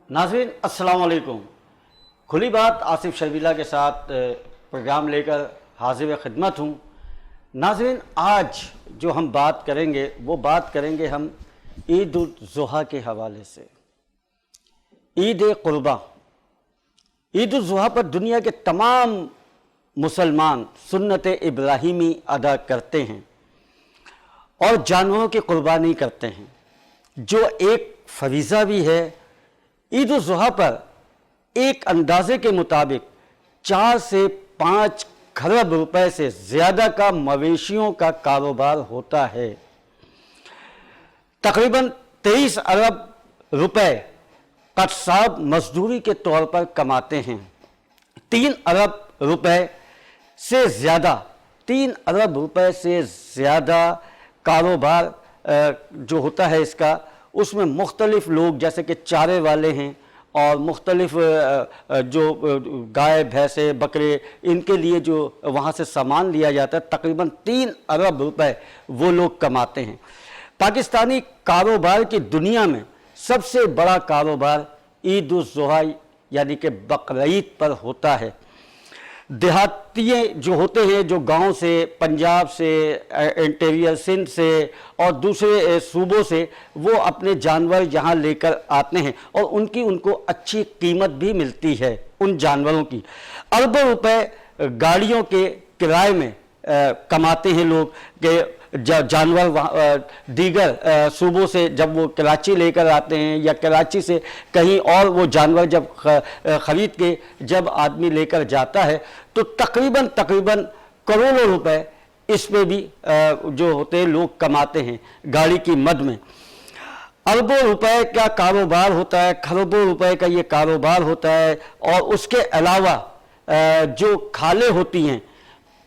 नाज़रीन अस्सलाम वालेकुम। खुली बात आसिफ शर्मिला के साथ प्रोग्राम लेकर हाजिर खिदमत हूँ। नाज़रीन, आज जो हम बात करेंगे वो बात करेंगे हम ईद उल ज़ुहा के हवाले से। ईद कुर्बा, ईद उल ज़ुहा पर दुनिया के तमाम मुसलमान सुन्नत इब्राहिमी अदा करते हैं और जानवरों की कुर्बानी करते हैं, जो एक फरीज़ा भी है। ईद उल ज़ुहा पर एक अंदाजे के मुताबिक 4 से 5 खरब रुपए से ज़्यादा का मवेशियों का कारोबार होता है। तकरीबन 23 अरब रुपए कस्साब मजदूरी के तौर पर कमाते हैं। 3 अरब रुपए से ज़्यादा 3 अरब रुपए से ज़्यादा कारोबार जो होता है इसका, उसमें मुख्तलिफ लोग जैसे कि चारे वाले हैं और मुख्तलिफ जो गाय भैंसे बकरे, इनके लिए जो वहाँ से सामान लिया जाता है, तकरीबन 3 अरब रुपए वो लोग कमाते हैं। पाकिस्तानी कारोबार की दुनिया में सबसे बड़ा कारोबार ईद उल ज़ुहा यानी कि बकरीद पर होता है। देहातिये जो होते हैं, जो गांव से, पंजाब से, इंटीरियर सिंध से और दूसरे सूबों से, वो अपने जानवर यहाँ लेकर आते हैं और उनको अच्छी कीमत भी मिलती है उन जानवरों की। अरबों रुपए गाड़ियों के किराए में कमाते हैं लोग कि जानवर दीगर सूबों से जब वो कराची लेकर आते हैं या कराची से कहीं और वो जानवर जब ख़रीद के जब आदमी लेकर जाता है तो तकरीबन करोड़ों रुपए इसमें भी जो होते हैं लोग कमाते हैं गाड़ी की मद में। अरबों रुपए का कारोबार होता है, खरबों रुपए का ये कारोबार होता है। और उसके अलावा जो खालें होती हैं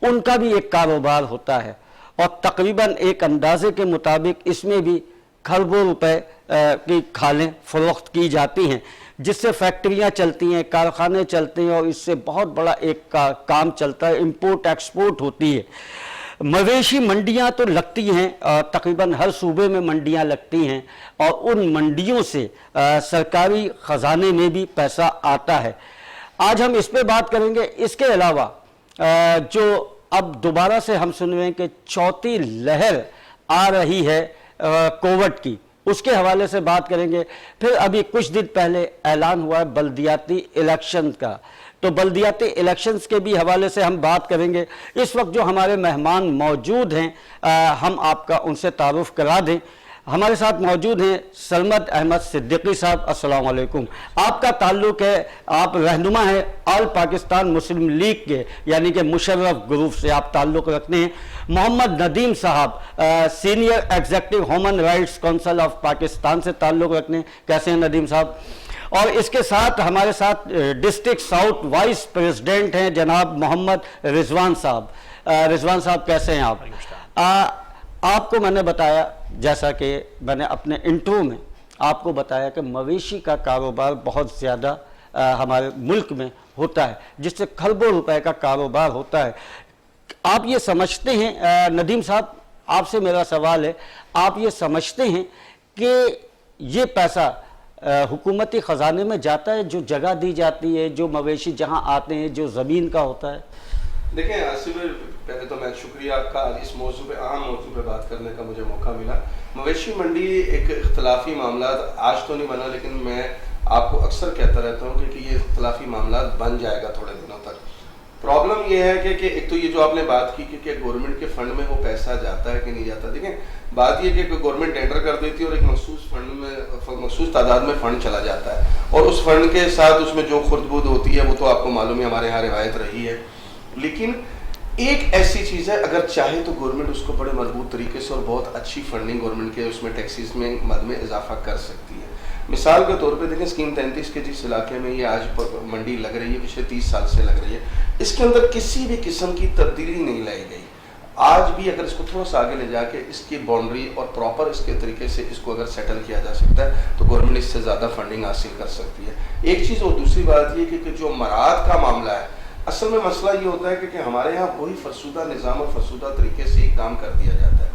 उनका भी एक कारोबार होता है और तकरीबन एक अंदाजे के मुताबिक इसमें भी खरबों रुपए की खालें फ़रोख्त की जाती हैं, जिससे फैक्ट्रियां चलती हैं, कारखाने चलते हैं और इससे बहुत बड़ा एक काम चलता है, इंपोर्ट एक्सपोर्ट होती है। मवेशी मंडियां तो लगती हैं, तकरीबन हर सूबे में मंडियां लगती हैं और उन मंडियों से सरकारी ख़जाने में भी पैसा आता है। आज हम इस पे बात करेंगे। इसके अलावा जो अब दोबारा से हम सुन रहे हैं कि चौथी लहर आ रही है कोविड की, उसके हवाले से बात करेंगे। फिर अभी कुछ दिन पहले ऐलान हुआ है बल्दियाती इलेक्शन का, तो बल्दियाती इलेक्शंस के भी हवाले से हम बात करेंगे। इस वक्त जो हमारे मेहमान मौजूद हैं, हम आपका उनसे तारुफ करा दें। हमारे साथ मौजूद हैं सरमद अहमद सिद्दीकी साहब। अस्सलाम वालेकुम। आपका ताल्लुक़ है, आप रहनुमा हैं ऑल पाकिस्तान मुस्लिम लीग के यानी कि मुशर्रफ ग्रुप से आप ताल्लुक़ रखते हैं। मोहम्मद नदीम साहब senior executive human rights council of Pakistan से ताल्लुक़ रखते हैं। कैसे हैं नदीम साहब? और इसके साथ हमारे साथ डिस्ट्रिक्ट साउथ वाइस प्रेसिडेंट हैं जनाब मोहम्मद रिजवान साहब। रिजवान साहब कैसे हैं आप? आपको मैंने बताया, जैसा कि मैंने अपने इंट्रो में आपको बताया कि मवेशी का कारोबार बहुत ज़्यादा हमारे मुल्क में होता है, जिससे खरबों रुपए का कारोबार होता है। आप ये समझते हैं नदीम साहब, आपसे मेरा सवाल है, आप ये समझते हैं कि ये पैसा हुकूमती ख़जाने में जाता है, जो जगह दी जाती है, जो मवेशी जहाँ आते हैं, जो ज़मीन का होता है? देखिए आसिफ, पहले तो मैं शुक्रिया आपका आज इस मौजू पे, अहम मौजू पे बात करने का मुझे मौका मिला। मवेशी मंडी एक इख्तलाफी मामला आज तो नहीं बना, लेकिन मैं आपको अक्सर कहता रहता हूँ कि ये इख्तलाफी मामला बन जाएगा थोड़े दिनों तक। प्रॉब्लम ये है कि एक तो ये जो आपने बात की कि गवर्नमेंट के फंड में वो पैसा जाता है कि नहीं जाता। देखिए बात ये कि गवर्नमेंट टेंडर कर देती है और एक मखसूस फंड में मखसूस तादाद में फ़ंड चला जाता है और उस फंड के साथ उसमें जो खुर्द-बुर्द होती है वो तो आपको मालूम है, हमारे यहाँ रिवायत रही है। लेकिन एक ऐसी चीज़ है, अगर चाहे तो गवर्नमेंट उसको बड़े मजबूत तरीके से और बहुत अच्छी फंडिंग गवर्नमेंट के उसमें टैक्सेस में मद में इजाफा कर सकती है। मिसाल के तौर पे देखें, स्कीम 33 के जिस इलाके में ये आज मंडी लग रही है, पिछले 30 साल से लग रही है, इसके अंदर किसी भी किस्म की तब्दीली नहीं लाई गई। आज भी अगर इसको थोड़ा सा आगे ले जाके इसकी बाउंड्री और प्रॉपर इसके tariके से इसको अगर सेटल किया जा सकता है तो गवर्नमेंट इससे ज़्यादा फंडिंग हासिल कर सकती है। एक चीज़। और दूसरी बात ये कि जो मराद का मामला है, असल में मसला ये होता है कि हमारे यहाँ वही फरसुदा निज़ाम और फरसुदा तरीके से ही काम कर दिया जाता है।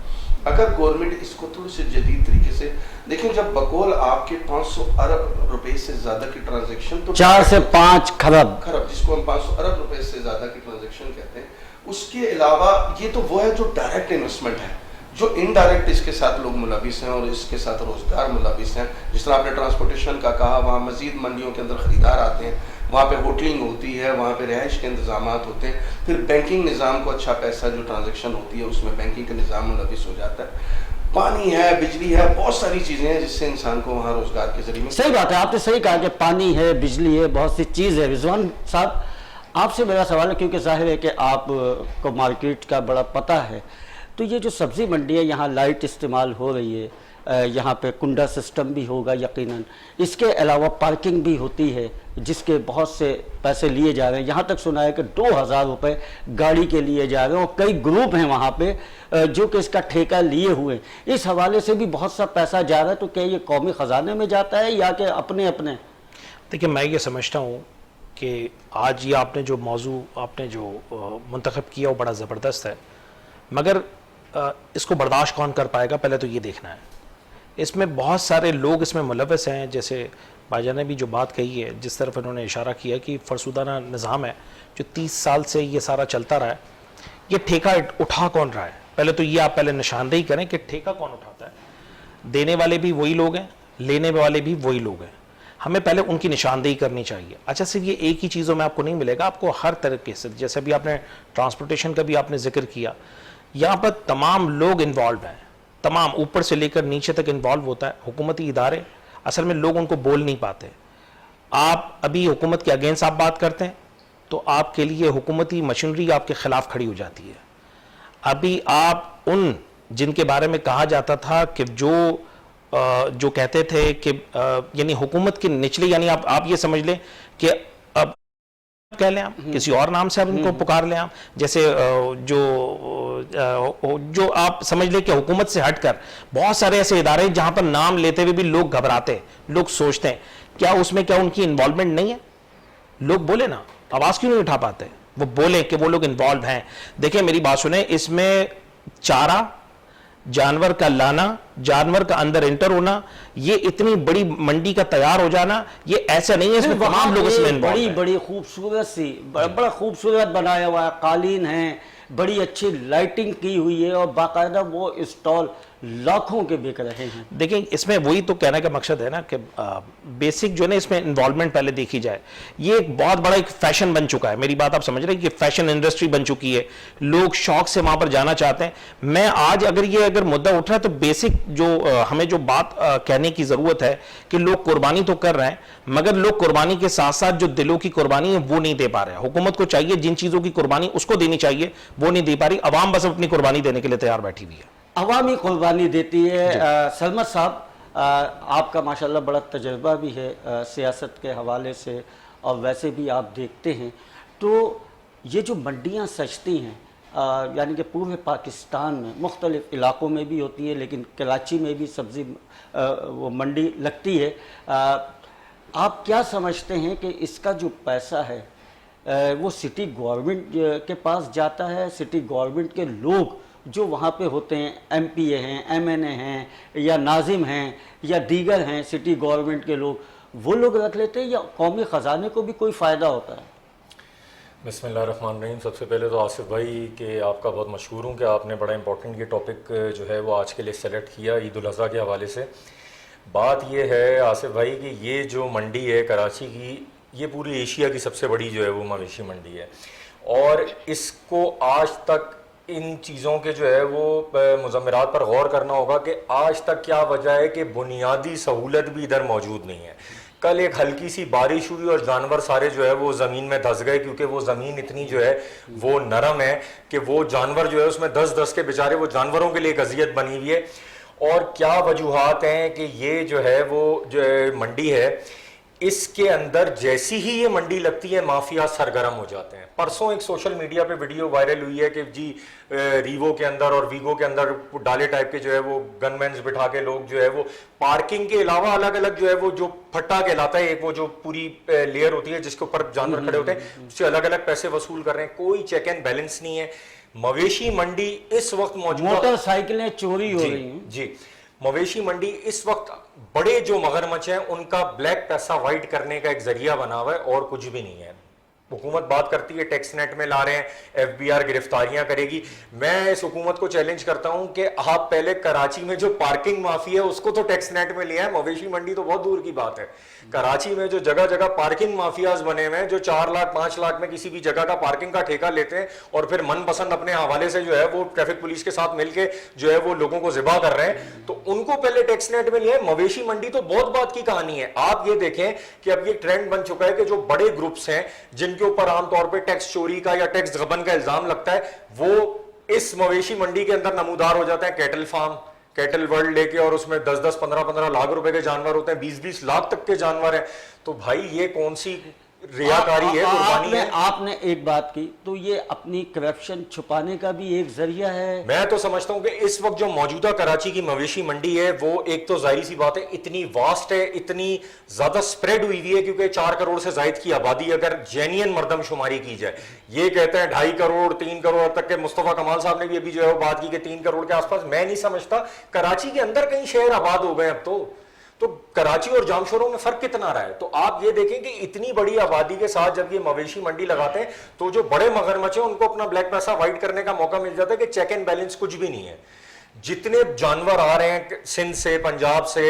अगर गवर्नमेंट इसको थोड़ी सी जदीद तरीके से لیکن جب بقول آپ کے 500 ارب روپے سے زیادہ کی ٹرانزیکشن، تو 4 سے 5 خرب، جس کو ہم 500 ارب روپے سے زیادہ کی ٹرانزیکشن کہتے ہیں، اس کے علاوہ یہ تو وہ ہے جو ڈائریکٹ انویسٹمنٹ ہے. جو انڈائریکٹ اس کے ساتھ لوگ ملوث ہیں اور اس کے ساتھ روزگار ملوث ہیں، جس طرح آپ نے ٹرانسپورٹیشن کا کہا، وہاں مزید منڈیوں کے اندر خریدار آتے ہیں، وہاں پہ ہوٹلنگ ہوتی ہے، وہاں پہ رہائش کے انتظامات ہوتے ہیں، پھر بینکنگ نظام کو اچھا پیسہ جو ٹرانزیکشن ہوتی ہے اس میں بینکنگ کا نظام ملوث ہو جاتا ہے، پانی ہے، بجلی ہے، بہت ساری چیزیں ہیں جس سے انسان کو وہاں روزگار کے ذریعے. صحیح بات ہے، آپ نے صحیح کہا کہ پانی ہے، بجلی ہے، بہت سی چیز ہے. رضوان صاحب آپ سے میرا سوال ہے، کیونکہ ظاہر ہے کہ آپ کو مارکیٹ کا بڑا پتہ ہے، تو یہ جو سبزی منڈی ہے یہاں لائٹ استعمال ہو رہی ہے، یہاں پہ کنڈا سسٹم بھی ہوگا یقیناً، اس کے علاوہ پارکنگ بھی ہوتی ہے جس کے بہت سے پیسے لیے جا رہے ہیں. یہاں تک سنا ہے کہ 2000 روپے گاڑی کے لیے جا رہے ہیں، اور کئی گروپ ہیں وہاں پہ جو کہ اس کا ٹھیکہ لیے ہوئے ہیں. اس حوالے سے بھی بہت سا پیسہ جا رہا ہے، تو کیا یہ قومی خزانے میں جاتا ہے یا کہ اپنے اپنے؟ دیکھیں، میں یہ سمجھتا ہوں کہ آج یہ آپ نے جو موضوع آپ نے جو منتخب کیا وہ بڑا زبردست ہے، مگر اس کو برداشت کون کر پائے گا پہلے تو یہ دیکھنا ہے. اس میں بہت سارے لوگ اس میں ملوث ہیں، جیسے بھائی جان نے بھی جو بات کہی ہے، جس طرف انہوں نے اشارہ کیا کہ فرسودانہ نظام ہے جو 30 سال سے یہ سارا چلتا رہا ہے. یہ ٹھیکہ اٹھا کون رہا ہے؟ پہلے تو یہ آپ پہلے نشاندہی کریں کہ ٹھیکہ کون اٹھاتا ہے. دینے والے بھی وہی لوگ ہیں، لینے والے بھی وہی لوگ ہیں. ہمیں پہلے ان کی نشاندہی کرنی چاہیے. اچھا، صرف یہ ایک ہی چیزوں میں آپ کو نہیں ملے گا، آپ کو ہر طریقے سے، جیسے بھی آپ نے ٹرانسپورٹیشن کا بھی آپ نے ذکر کیا، یہاں پر تمام لوگ انوالو ہیں، تمام اوپر سے لے کر نیچے تک انوالو ہوتا ہے. حکومتی ادارے اصل میں لوگ ان کو بول نہیں پاتے. آپ ابھی حکومت کے اگینسٹ آپ بات کرتے ہیں تو آپ کے لیے حکومتی مشینری آپ کے خلاف کھڑی ہو جاتی ہے. ابھی آپ ان جن کے بارے میں کہا جاتا تھا کہ جو کہتے تھے کہ یعنی حکومت کے نچلے، یعنی آپ یہ سمجھ لیں کہ اب کہہ لیں، آپ کسی اور نام سے آپ ان کو پکار لیں، آپ جیسے جو آپ سمجھ لیں کہ حکومت سے ہٹ کر بہت سارے ایسے ادارے جہاں پر نام لیتے ہوئے بھی لوگ گھبراتے، لوگ سوچتے ہیں کیا اس میں کیا ان کی انوالومنٹ نہیں ہے؟ لوگ بولے نا، آواز کیوں نہیں اٹھا پاتے؟ وہ بولے کہ وہ لوگ انوالو ہیں. دیکھیں میری بات سنیں، اس میں چارہ، جانور کا لانا، جانور کا اندر انٹر ہونا، یہ اتنی بڑی منڈی کا تیار ہو جانا، یہ ایسا نہیں ہے اس میں تمام لوگ اس میں انوالو ہیں. بڑی خوبصورت سی، بڑا خوبصورت بنایا ہوا ہے، قالین ہیں، بڑی اچھی لائٹنگ کی ہوئی ہے، اور باقاعدہ وہ اسٹال لاکھوں کے بک رہے ہیں. دیکھیں اس میں وہی تو کہنے کا مقصد ہے نا کہ بیسک جو ہے نا اس میں انوالومنٹ پہلے دیکھی جائے. یہ ایک بہت بڑا ایک فیشن بن چکا ہے. میری بات آپ سمجھ رہے ہیں کہ فیشن انڈسٹری بن چکی ہے، لوگ شوق سے وہاں پر جانا چاہتے ہیں. میں آج اگر مدعا اٹھ رہا ہے تو بیسک جو ہمیں جو بات کہنے کی ضرورت ہے کہ لوگ قربانی تو کر رہے ہیں، مگر لوگ قربانی کے ساتھ ساتھ جو دلوں کی قربانی ہے وہ نہیں دے پا رہے. حکومت کو چاہیے جن چیزوں کی قربانی اس کو دینی چاہیے وہ نہیں دے پا رہی. عوام بس اپنی قربانی دینے کے لیے تیار بیٹھی ہوئی ہے، عوامی قربانی دیتی ہے. سلمت صاحب، آپ کا ماشاءاللہ بڑا تجربہ بھی ہے سیاست کے حوالے سے، اور ویسے بھی آپ دیکھتے ہیں، تو یہ جو منڈیاں سجتی ہیں یعنی کہ پورے پاکستان میں مختلف علاقوں میں بھی ہوتی ہے، لیکن کراچی میں بھی سبزی وہ منڈی لگتی ہے، آپ کیا سمجھتے ہیں کہ اس کا جو پیسہ ہے وہ سٹی گورنمنٹ کے پاس جاتا ہے؟ سٹی گورنمنٹ کے لوگ جو وہاں پہ ہوتے ہیں، ایم پی اے ہیں، ایم این اے ہیں، یا ناظم ہیں، یا دیگر ہیں سٹی گورنمنٹ کے لوگ، وہ لوگ رکھ لیتے ہیں، یا قومی خزانے کو بھی کوئی فائدہ ہوتا ہے؟ بسم اللہ الرحمن الرحیم. سب سے پہلے تو آصف بھائی کہ آپ کا بہت مشکور ہوں کہ آپ نے بڑا امپورٹنٹ یہ ٹاپک جو ہے وہ آج کے لیے سلیکٹ کیا عید الاضحیٰ کے حوالے سے. بات یہ ہے آصف بھائی کہ یہ جو منڈی ہے کراچی کی، یہ پوری ایشیا کی سب سے بڑی جو ہے وہ مویشی منڈی ہے، اور اس کو آج تک ان چیزوں کے جو ہے وہ مضمرات پر غور کرنا ہوگا کہ آج تک کیا وجہ ہے کہ بنیادی سہولت بھی ادھر موجود نہیں ہے. کل ایک ہلکی سی بارش ہوئی اور جانور سارے جو ہے وہ زمین میں دھس گئے، کیونکہ وہ زمین اتنی جو ہے وہ نرم ہے کہ وہ جانور جو ہے اس میں دس کے بیچارے وہ جانوروں کے لیے ایک اذیت بنی ہوئی ہے. اور کیا وجوہات ہیں کہ یہ جو ہے وہ جو منڈی ہے اس کے اندر جیسی ہی یہ منڈی لگتی ہے مافیا سرگرم ہو جاتے ہیں. پرسوں ایک سوشل میڈیا پہ ویڈیو وائرل ہوئی ہے کہ جی ریوو کے اندر اور ویگو کے اندر ڈالے ٹائپ کے جو ہے وہ گن مینز بٹھا کے لوگ جو ہے وہ پارکنگ کے علاوہ الگ الگ جو ہے وہ جو پھٹا کہلاتا ہے، ایک وہ جو پوری لیئر ہوتی ہے جس کے اوپر جانور کھڑے ہوتے ہیں، اس سے الگ الگ پیسے وصول کر رہے ہیں. کوئی چیک اینڈ بیلنس نہیں ہے. مویشی منڈی اس وقت موجود، موٹر سائیکلیں چوری ہو رہی ہیں. جی मवेशी मंडी इस वक्त बड़े जो मगरमच्छ हैं उनका ब्लैक पैसा वाइट करने का एक जरिया बना हुआ है और कुछ भी नहीं है। हुकूमत बात करती है टैक्स नेट में ला रहे हैं, एफबीआर गिरफ्तारियां करेगी। मैं इस हुकूमत को चैलेंज करता हूं कि आप पहले कराची में जो पार्किंग माफी है उसको तो टैक्स नेट में लिया है, मवेशी मंडी तो बहुत दूर की बात है। कराची में जो जगह जगह पार्किंग माफियाज बने हुए हैं जो 4 लाख 5 लाख में किसी भी जगह का पार्किंग का ठेका लेते हैं और फिर मनपसंद अपने हवाले से जो है वो ट्रैफिक पुलिस के साथ मिलके जो है वो लोगों को जिबा कर रहे हैं, तो उनको पहले टैक्स नेट में लिया है। मवेशी मंडी तो बहुत बात की कहानी है। आप ये देखें कि अब ये ट्रेंड बन चुका है कि जो बड़े ग्रुप्स हैं जिनके ऊपर आमतौर पर टैक्स चोरी का या टैक्स गबन का इल्जाम लगता है वो इस मवेशी मंडी के अंदर नमूदार हो जाते हैं। कैटल फार्म, कैटल वर्ल्ड लेके और उसमें 10-10, 15-15 लाख रुपए के जानवर होते हैं, 20-20 लाख तक के जानवर हैं। तो भाई ये कौन सी रियाकारी है, कुर्बानी है? आपने एक बात की तो ये अपनी करप्शन छुपाने का भी एक जरिया है। मैं तो समझता हूं कि इस वक्त जो मौजूदा कराची की मवेशी मंडी है वो एक तो जाहिर सी बात है इतनी वास्ट है, इतनी ज्यादा स्प्रेड हुई हुई है क्योंकि 4 करोड़ से ज्यादा की आबादी अगर जेन्युइन मर्दमशुमारी की जाए, ये कहते हैं 2.5 करोड़ 3 करोड़ तक के। मुस्तफा कमाल साहब ने भी अभी जो है वो बात की कि 3 करोड़ के आसपास। मैं नहीं समझता कराची के अंदर कई शहर आबाद हो गए अब तो कराची और जामशोरों में फर्क कितना रहा है। तो आप ये देखें कि इतनी बड़ी आबादी के साथ जब ये मवेशी मंडी लगाते हैं तो जो बड़े मगरमच्छ हैं उनको अपना ब्लैक पैसा वाइट करने का मौका मिल जाता है कि चेक एंड बैलेंस कुछ भी नहीं है। जितने जानवर आ रहे हैं सिंध से, पंजाब से,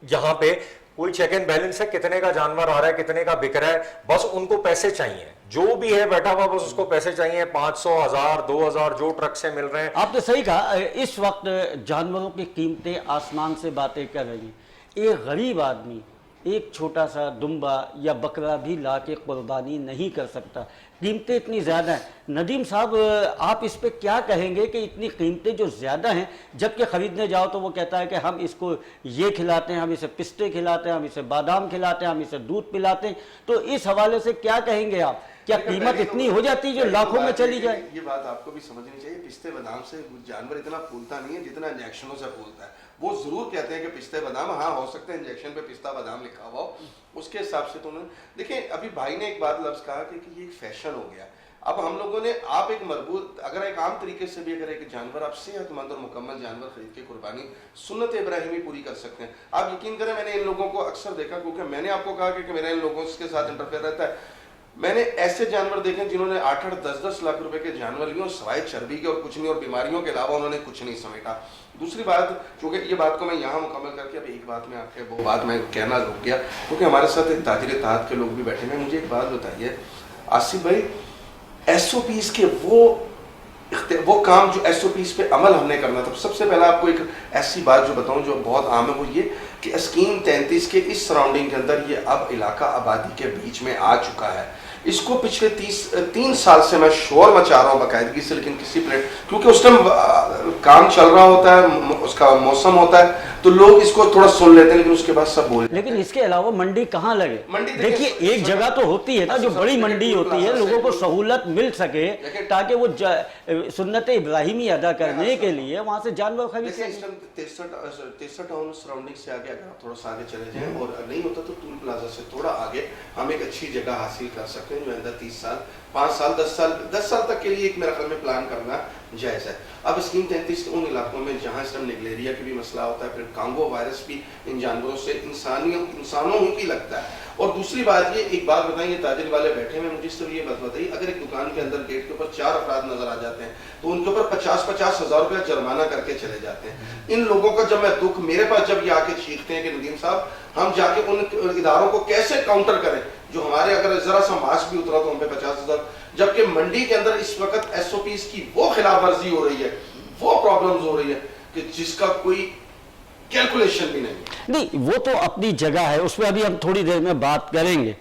यहां पे कोई चेक एंड बैलेंस है? कितने का जानवर आ रहा है, कितने का बिक रहा है? बस उनको पैसे चाहिए, जो भी है बैठा हुआ बस उसको पैसे चाहिए। 500, 1000, 2000 जो ट्रक से मिल रहे हैं। आपने सही कहा, इस वक्त जानवरों की कीमतें आसमान से बातें कर रही हैं। एक गरीब आदमी एक छोटा सा दुम्बा या बकरा भी ला के कुर्बानी नहीं कर सकता, कीमतें इतनी ज़्यादा हैं। नदीम साहब, आप इस पे क्या कहेंगे कि इतनी कीमतें जो ज़्यादा हैं, जबकि ख़रीदने जाओ तो वो कहता है कि हम इसको ये खिलाते हैं, हम इसे पिस्ते खिलाते हैं, हम इसे बादाम खिलाते हैं, हम इसे दूध पिलाते हैं। तो इस हवाले से क्या कहेंगे आप? क्या कीमत इतनी हो जाती है जो लाखों में चली जाए? ये बात आपको भी समझनी चाहिए। पिस्ते बादाम से जानवर इतना फूलता नहीं है जितना इंजेक्शनों से फूलता है। वो जरूर कहते हैं कि पिस्ते बादाम, हाँ हो सकता है इंजेक्शन पे पिस्ता बादाम लिखा हुआ हो, उसके हिसाब से तो उन्होंने देखिए। अभी भाई ने एक बात लफ्ज कहा कि ये फैशन हो गया। अब हम लोगों ने, आप एक मरबूत, अगर एक आम तरीके से भी अगर एक जानवर आप सेहतमंद और मुकम्मल जानवर खरीद के कुर्बानी सुन्नत इब्राहिमी पूरी कर सकते हैं। आप यकीन करें, मैंने इन लोगों को अक्सर देखा, क्योंकि मैंने आपको कहा कि मेरा इन लोगों के साथ इंटरफेयर रहता है। मैंने ऐसे जानवर देखे जिन्होंने 8-8, 10-10 लाख रुपए के जानवर लिए और सवाए चर्बी के और कुछ नहीं, और बीमारियों के अलावा उन्होंने कुछ नहीं समेटा। दूसरी बात, चूंकि ये बात को मैं यहाँ मुकम्मल करके अब एक बात में आपके वो बात मैं कहना रुक गया, क्योंकि हमारे साथ एक ताजिर इत्तेहाद के लोग भी बैठे हैं। मुझे एक बात बताइए आसिफ भाई, SOPs के वो काम जो SOPs पे अमल हमने करना था, सबसे पहले आपको एक ऐसी बात जो बताऊं जो बहुत आम है, वो ये कि स्कीम 33 के इस सराउंडिंग के अंदर ये अब इलाका आबादी के बीच में आ चुका है। इसको पिछले 3 साल से मैं शोर मचा रहा हूँ बाकायदगी से, लेकिन किसी प्लेट, क्योंकि उस टाइम काम चल रहा होता है, उसका मौसम होता है, तो लोग इसको थोड़ा सुन लेते हैं, लेकिन उसके बाद सब बोल। लेकिन इसके अलावा मंडी कहाँ लगे? मंडी देखिए, एक जगह तो होती है ना जो बड़ी मंडी होती है, लोगों को सहूलत मिल सके ताकि वो सुन्नत इब्राहिमी अदा करने के लिए वहाँ से जानवर खरीद सकें। 63 टाउन सराउंडिंग से आगे अगर आप थोड़ा सा आगे चले जाएं, और नहीं होता तो टूल प्लाजा से थोड़ा आगे हम एक अच्छी जगह हासिल कर सकते हैं जो अंदर 30 साल, 5 साल, 10 साल तक के लिए एक मेरा ख्याल में प्लान करना जायज़ है। अब स्कीम 33 उन इलाकों में जहाँ इस टाइम निगलेरिया की भी मसला होता है, फिर कांगो वायरस भी इन जानवरों से इंसानों ही की लगता है। और दूसरी बात ये, एक बात बताइए, ताजिर वाले बैठे हैं, मुझे सिर्फ ये बात बताइए, अगर एक दुकान के अंदर गेट के ऊपर 4 अफराद नजर आ जाते हैं तो उनके ऊपर 50-50 हज़ार रुपया जुर्माना करके चले जाते हैं। इन लोगों का जब मैं दुख, मेरे पास जब ये आके चीखते हैं कि नदीम साहब हम जाके उन इदारों को कैसे काउंटर करें जो हमारे, अगर जरा सा मास्क भी उतरा तो हम पे 50,000, जबकि मंडी के अंदर इस वक्त SOPs की वो खिलाफ वर्जी हो रही है, वो प्रॉब्लम्स हो रही है कि जिसका कोई कैलकुलेशन भी नहीं। वो तो अपनी जगह है, उसमें अभी हम थोड़ी देर में बात करेंगे,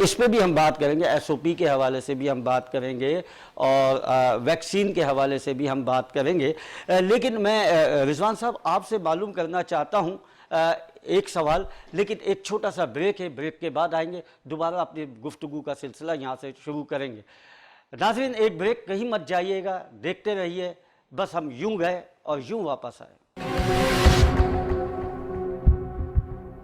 इस पे भी हम बात करेंगे, SOP के हवाले से भी हम बात करेंगे और वैक्सीन के हवाले से भी हम बात करेंगे। लेकिन मैं रिजवान साहब आपसे मालूम करना चाहता हूँ एक सवाल, लेकिन एक छोटा सा ब्रेक है, ब्रेक के बाद आएंगे, दोबारा अपनी गुफ्तगू का सिलसिला यहाँ से शुरू करेंगे। नाज़रीन, एक ब्रेक, कहीं मत जाइएगा, देखते रहिए, बस हम यूं गए और यूं वापस आए।